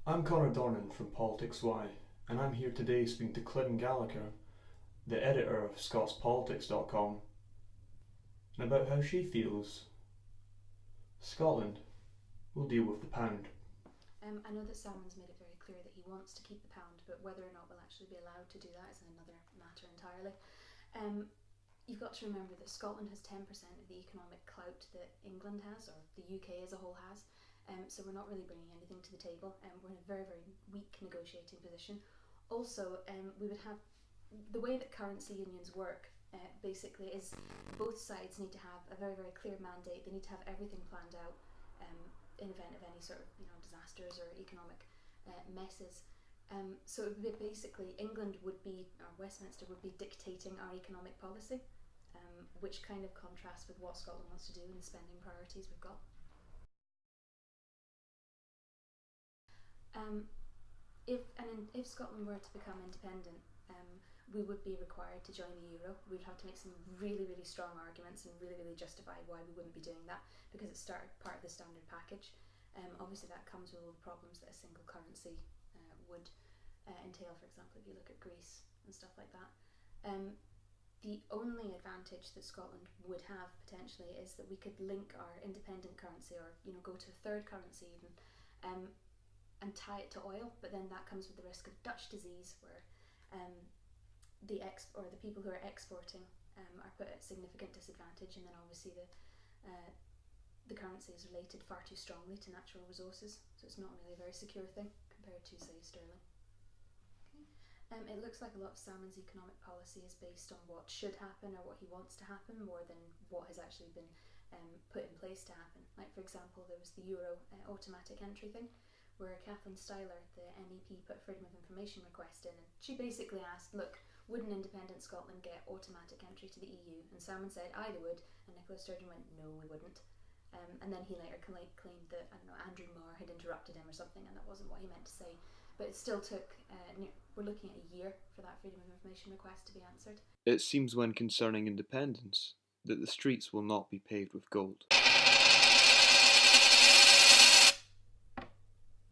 I'm Connor Dornan from Politics Y, and I'm here today speaking to Clynn Gallagher, the editor of ScotsPolitics.com, and about how she feels Scotland will deal with the pound. I know that Salmon's made it very clear that he wants to keep the pound, but whether or not we'll actually be allowed to do that is another matter entirely. You've got to remember that Scotland has 10% of the economic clout that England has, or the UK as a whole has. So we're not really bringing anything to the table. We're in a very, very weak negotiating position. Also, we would have the way that currency unions work. Basically, is both sides need to have a very, very clear mandate. They need to have everything planned out in event of any sort of disasters or economic messes. So it would be basically England would be, or Westminster would be dictating our economic policy, which kind of contrasts with what Scotland wants to do and the spending priorities we've got. If Scotland were to become independent, we would be required to join the euro. We'd have to make some really, really strong arguments and really, really justify why we wouldn't be doing that, because it's part of the standard package. Obviously, that comes with all the problems that a single currency would entail. For example, if you look at Greece and stuff like that. The only advantage that Scotland would have potentially is that we could link our independent currency, or go to a third currency even, and tie it to oil. But then that comes with the risk of Dutch disease, where the people who are exporting are put at significant disadvantage, and then obviously the currency is related far too strongly to natural resources, so it's not really a very secure thing compared to, say, sterling. It looks like a lot of Salmon's economic policy is based on what should happen or what he wants to happen, more than what has actually been put in place to happen. Like, for example, there was the Euro automatic entry thing, where Kathleen Styler, the MEP, put a freedom of information request in, and she basically asked, look, would an independent Scotland get automatic entry to the EU? And Salmon said, aye, they would, and Nicola Sturgeon went, no, we wouldn't. And then he later claimed that, I don't know, Andrew Marr had interrupted him or something, and that wasn't what he meant to say. But it still took, we're looking at a year for that freedom of information request to be answered. It seems when concerning independence that the streets will not be paved with gold.